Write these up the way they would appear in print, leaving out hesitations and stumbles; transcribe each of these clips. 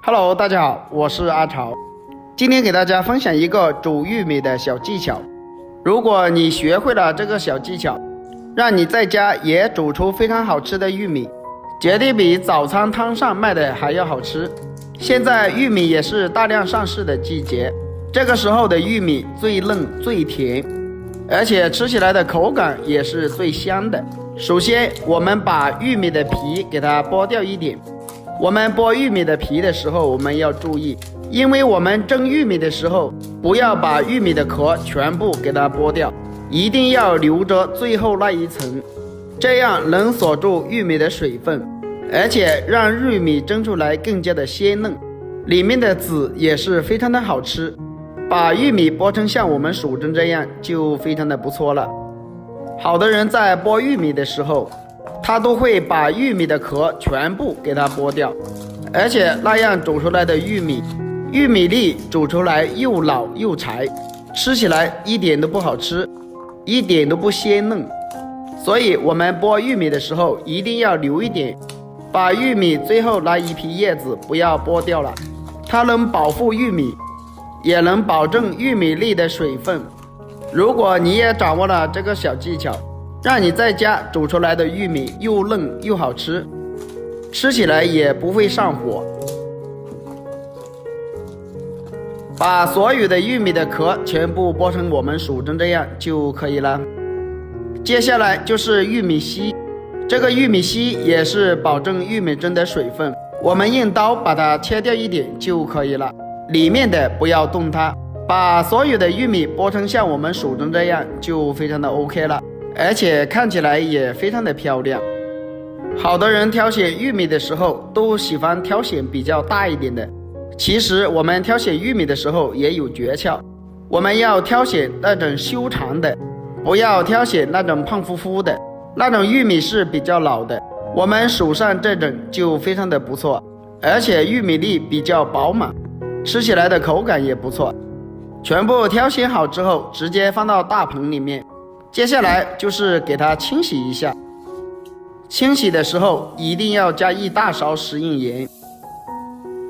Hello， 大家好，我是阿潮。今天给大家分享一个煮玉米的小技巧。如果你学会了这个小技巧，让你在家也煮出非常好吃的玉米，绝对比早餐摊上卖的还要好吃。现在玉米也是大量上市的季节，这个时候的玉米最嫩最甜，而且吃起来的口感也是最香的。首先我们把玉米的皮给它剥掉一点。我们剥玉米的皮的时候，我们要注意，因为我们蒸玉米的时候，不要把玉米的壳全部给它剥掉，一定要留着最后那一层，这样能锁住玉米的水分，而且让玉米蒸出来更加的鲜嫩，里面的籽也是非常的好吃。把玉米剥成像我们手蒸这样就非常的不错了。好的人在剥玉米的时候，他都会把玉米的壳全部给它剥掉，而且那样煮出来的玉米粒煮出来又老又柴，吃起来一点都不好吃，一点都不鲜嫩。所以我们剥玉米的时候一定要留一点，把玉米最后那一批叶子不要剥掉了，它能保护玉米，也能保证玉米粒的水分。如果你也掌握了这个小技巧，让你在家煮出来的玉米又嫩又好吃，吃起来也不会上火。把所有的玉米的壳全部剥成我们手蒸这样就可以了。接下来就是玉米稀，这个玉米稀也是保证玉米蒸的水分，我们用刀把它切掉一点就可以了，里面的不要动它。把所有的玉米剥成像我们手蒸这样就非常的 OK 了，而且看起来也非常的漂亮。好的人挑选玉米的时候都喜欢挑选比较大一点的，其实我们挑选玉米的时候也有诀窍，我们要挑选那种修长的，不要挑选那种胖乎乎的，那种玉米是比较老的，我们手上这种就非常的不错，而且玉米粒比较饱满，吃起来的口感也不错。全部挑选好之后直接放到大盆里面，接下来就是给它清洗一下。清洗的时候一定要加1大勺食用盐，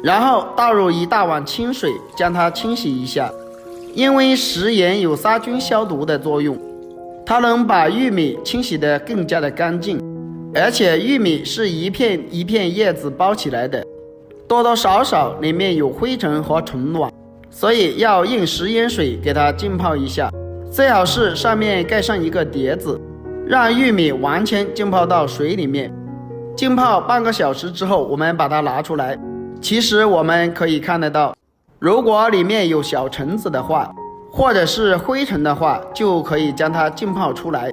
然后倒入1大碗清水将它清洗一下。因为食盐有杀菌消毒的作用，它能把玉米清洗得更加的干净，而且玉米是一片一片叶子包起来的，多多少少里面有灰尘和虫卵，所以要用食盐水给它浸泡一下，最好是上面盖上一个碟子，让玉米完全浸泡到水里面。浸泡半个小时之后，我们把它拿出来。其实我们可以看得到，如果里面有小虫子的话，或者是灰尘的话，就可以将它浸泡出来。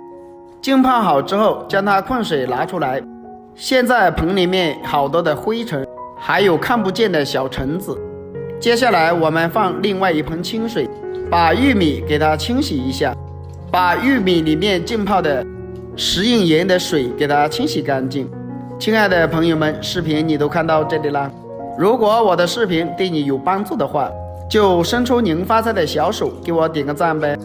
浸泡好之后，将它控水拿出来。现在盆里面好多的灰尘，还有看不见的小虫子。接下来我们放另外一盆清水，把玉米给它清洗一下，把玉米里面浸泡的食用盐的水给它清洗干净。亲爱的朋友们，视频你都看到这里了，如果我的视频对你有帮助的话，就伸出您发财的小手给我点个赞呗。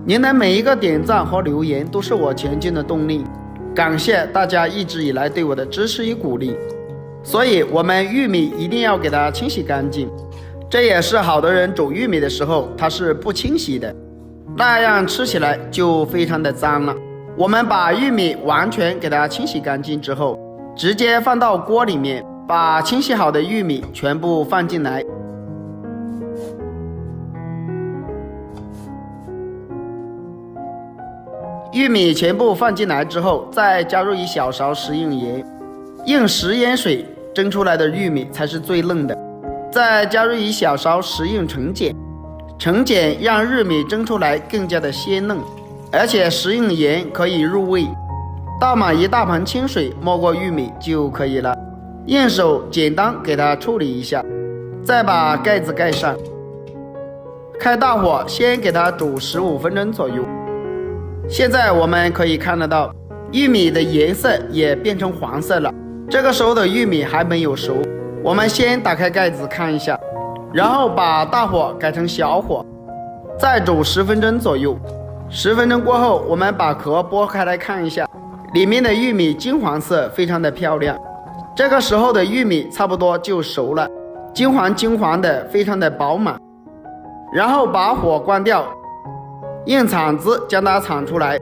您的每一个点赞和留言都是我前进的动力，感谢大家一直以来对我的支持与鼓励。所以我们玉米一定要给它清洗干净，这也是好的人煮玉米的时候它是不清洗的，那样吃起来就非常的脏了。我们把玉米完全给它清洗干净之后，直接放到锅里面，把清洗好的玉米全部放进来。玉米全部放进来之后，再加入1小勺食用盐，用食盐水蒸出来的玉米才是最嫩的。再加入1小勺食用橙碱，橙碱让玉米蒸出来更加的鲜嫩，而且食用盐可以入味。倒满1大盆清水没过玉米就可以了，用手简单给它处理一下，再把盖子盖上，开大火先给它煮15分钟左右。现在我们可以看得到玉米的颜色也变成黄色了，这个时候的玉米还没有熟，我们先打开盖子看一下，然后把大火改成小火，再煮10分钟左右。10分钟过后，我们把壳剥开来看一下，里面的玉米金黄色，非常的漂亮。这个时候的玉米差不多就熟了，金黄的，非常的饱满。然后把火关掉，用铲子将它铲出来，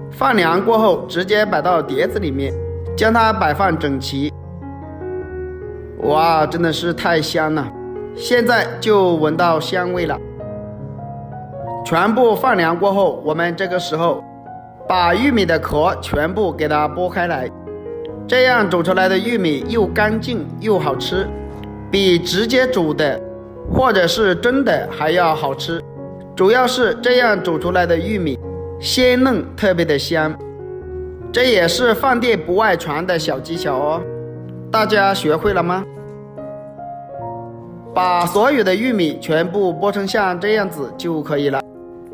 放凉过后直接摆到碟子里面，将它摆放整齐。哇，真的是太香了，现在就闻到香味了。全部放凉过后，我们这个时候把玉米的壳全部给它剥开来，这样煮出来的玉米又干净又好吃，比直接煮的或者是蒸的还要好吃。主要是这样煮出来的玉米鲜嫩，特别的香。这也是饭店不外传的小技巧哦，大家学会了吗？把所有的玉米全部剥成像这样子就可以了。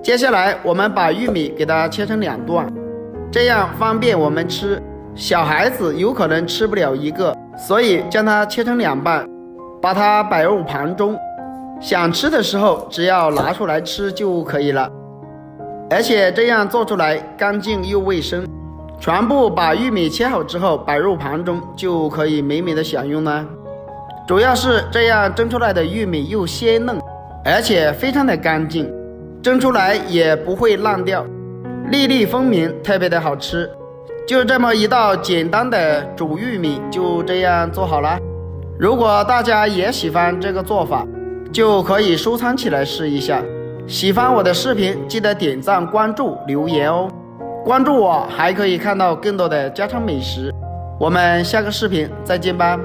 接下来我们把玉米给它切成2段，这样方便我们吃。小孩子有可能吃不了一个，所以将它切成2半，把它摆入盘中，想吃的时候只要拿出来吃就可以了。而且这样做出来干净又卫生。全部把玉米切好之后摆入盘中，就可以美美的享用了。主要是这样蒸出来的玉米又鲜嫩，而且非常的干净，蒸出来也不会烂掉，粒粒分明，特别的好吃。就这么一道简单的煮玉米就这样做好了。如果大家也喜欢这个做法，就可以收藏起来试一下。喜欢我的视频记得点赞关注留言哦，关注我还可以看到更多的家常美食。我们下个视频再见吧。